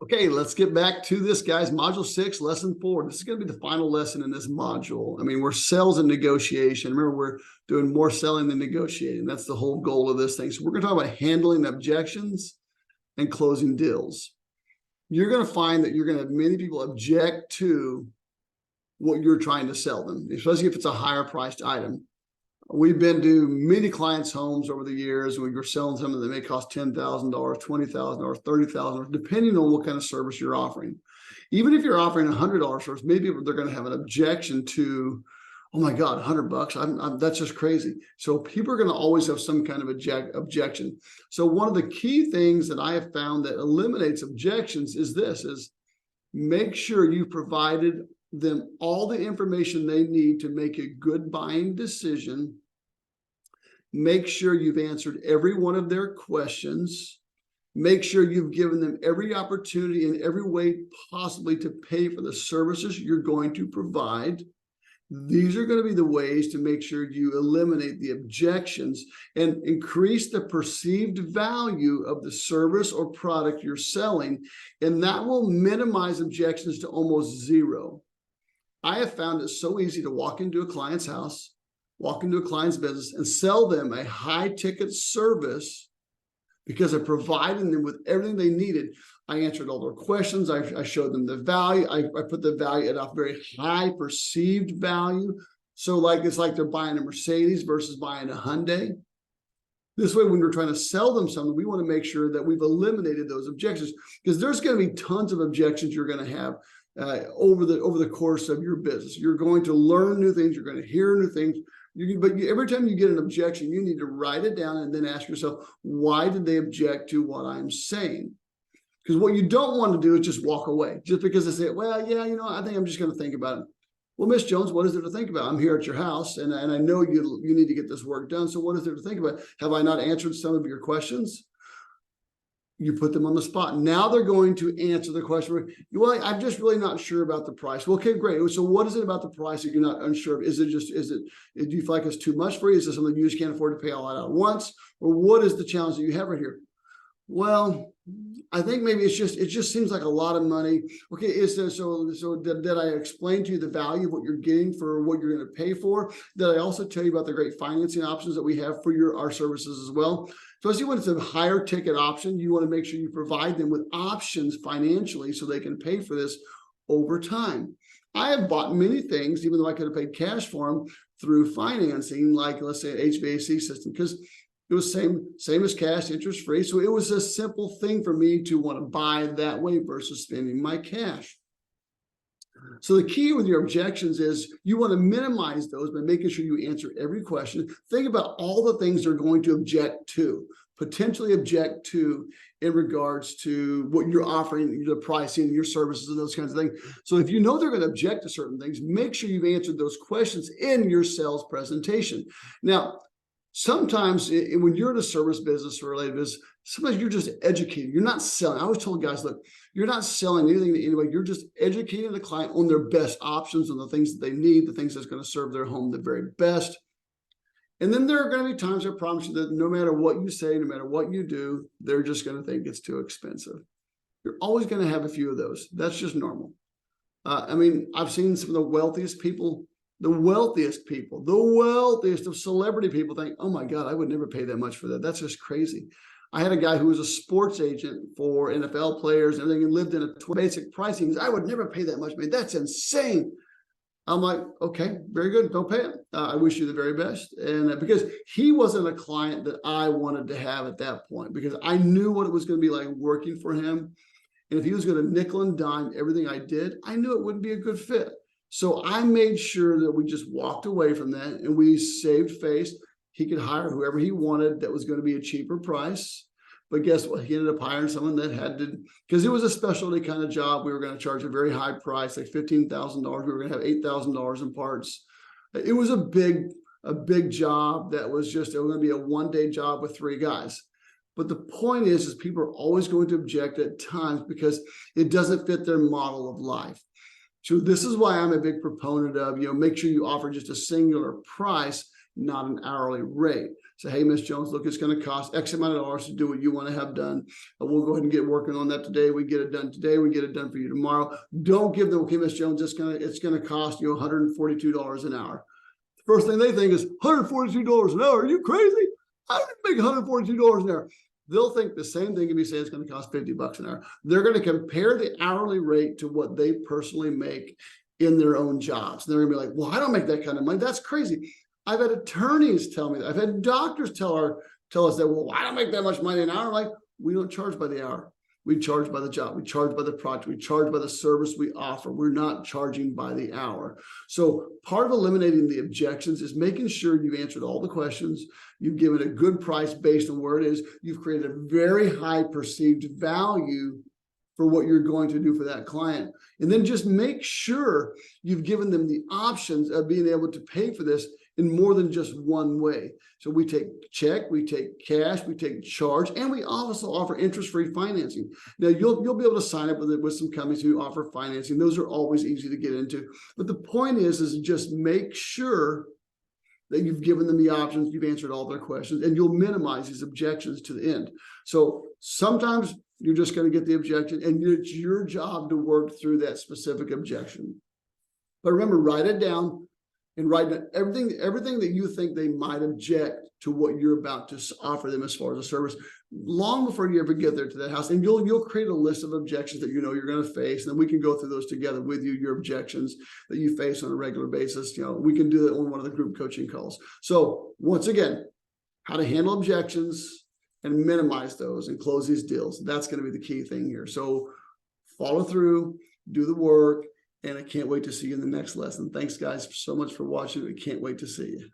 Okay, let's get back to this, guys. Module 6, lesson 4. This is going to be the final lesson in this module. I mean, we're sales and negotiation. Remember, we're doing more selling than negotiating. That's the whole goal of this thing. So we're going to talk about handling objections and closing deals. You're going to find that you're going to have many people object to what you're trying to sell them, especially if it's a higher priced item. We've been to many clients' homes over the years. We were selling something that may cost $10,000, $20,000, $30,000, depending on what kind of service you're offering. Even if you're offering $100 service, maybe they're going to have an objection to, oh my God, $100, that's just crazy. So people are going to always have some kind of objection. So one of the key things that I have found that eliminates objections is this, is make sure you provided them all the information they need to make a good buying decision. Make sure you've answered every one of their questions. Make sure you've given them every opportunity in every way possibly to pay for the services you're going to provide. These are going to be the ways to make sure you eliminate the objections and increase the perceived value of the service or product you're selling. And that will minimize objections to almost zero. I have found it so easy to walk into a client's house, walk into a client's business and sell them a high ticket service because I provided them with everything they needed. I answered all their questions. I showed them the value. I put the value at a very high perceived value. So it's like they're buying a Mercedes versus buying a Hyundai. This way, when we're trying to sell them something, we want to make sure that we've eliminated those objections, because there's going to be tons of objections you're going to have over the course of your business. You're going to learn new things. You're going to hear new things. But every time you get an objection, you need to write it down and then ask yourself, why did they object to what I'm saying? Because what you don't want to do is just walk away just because they say, well, yeah, I think I'm just going to think about it. Well, Miss Jones, what is there to think about? I'm here at your house and I know you need to get this work done. So what is there to think about? Have I not answered some of your questions? You put them on the spot. Now they're going to answer the question. Well, I'm just really not sure about the price. Well, okay, great. So what is it about the price that you're not unsure of? Do you feel like it's too much for you? Is it something you just can't afford to pay all that out at once? Or what is the challenge that you have right here? Well, I think maybe it just seems like a lot of money. Okay, so did I explain to you the value of what you're getting for what you're going to pay for? Did I also tell you about the great financing options that we have for our services as well? So as you want, it's a higher ticket option. You want to make sure you provide them with options financially so they can pay for this over time. I have bought many things, even though I could have paid cash for them, through financing, like let's say an HVAC system, because it was same as cash, interest free. So it was a simple thing for me to want to buy that way versus spending my cash. So the key with your objections is you want to minimize those by making sure you answer every question. Think about all the things they're going to potentially object to in regards to what you're offering, the pricing, your services, and those kinds of things. So if you know they're going to object to certain things, make sure you've answered those questions in your sales presentation. Now, sometimes when you're in a service business or related business, sometimes you're just educating. You're not selling. I always told guys, look, you're not selling anything to anybody. You're just educating the client on their best options, on the things that they need, the things that's going to serve their home the very best. And then there are going to be times, I promise you, that no matter what you say, no matter what you do, they're just going to think it's too expensive. You're always going to have a few of those. That's just normal. I mean, I've seen some of the wealthiest people, the wealthiest of celebrity people think, oh my God, I would never pay that much for that. That's just crazy. I had a guy who was a sports agent for NFL players and everything and lived in a basic pricing. He said, I would never pay that much, man. That's insane. I'm like, okay, very good. Don't pay it. I wish you the very best. And because he wasn't a client that I wanted to have at that point, because I knew what it was going to be like working for him. And if he was going to nickel and dime everything I did, I knew it wouldn't be a good fit. So I made sure that we just walked away from that and we saved face. He could hire whoever he wanted that was going to be a cheaper price. But guess what? He ended up hiring someone that had to, because it was a specialty kind of job. We were going to charge a very high price, like $15,000. We were going to have $8,000 in parts. It was a big job that was just, it was going to be a one-day job with 3 guys. But the point is people are always going to object at times because it doesn't fit their model of life. So this is why I'm a big proponent of, make sure you offer just a singular price, not an hourly rate. Say, hey, Miss Jones, look, it's going to cost X amount of dollars to do what you want to have done. We'll go ahead and get working on that today. We get it done today. We get it done for you tomorrow. Don't give them, okay, Miss Jones, it's going to cost you $142 an hour. The first thing they think is $142 an hour. Are you crazy? I didn't make $142 an hour. They'll think the same thing if you say it's going to cost $50 an hour. They're going to compare the hourly rate to what they personally make in their own jobs. They're going to be like, well, I don't make that kind of money. That's crazy. I've had attorneys tell me that. I've had doctors tell us that, well, I don't make that much money an hour. I'm like, we don't charge by the hour. We charge by the job. We charge by the project. We charge by the service we offer. We're not charging by the hour. So part of eliminating the objections is making sure you've answered all the questions. You've given a good price based on where it is. You've created a very high perceived value for what you're going to do for that client. And then just make sure you've given them the options of being able to pay for this in more than just one way. So we take check, we take cash, we take charge, and we also offer interest-free financing. Now you'll be able to sign up with some companies who offer financing. Those are always easy to get into. But the point is just make sure that you've given them the options, you've answered all their questions, and you'll minimize these objections to the end. So sometimes you're just going to get the objection, and it's your job to work through that specific objection. But remember, write it down and write down everything that you think they might object to what you're about to offer them as far as a service, long before you ever get there to that house. And you'll create a list of objections that you know you're going to face, and then we can go through those together with you, your objections that you face on a regular basis. We can do that on one of the group coaching calls. So once again, how to handle objections and minimize those and close these deals. That's going to be the key thing here. So follow through, do the work, and I can't wait to see you in the next lesson. Thanks, guys, so much for watching. I can't wait to see you.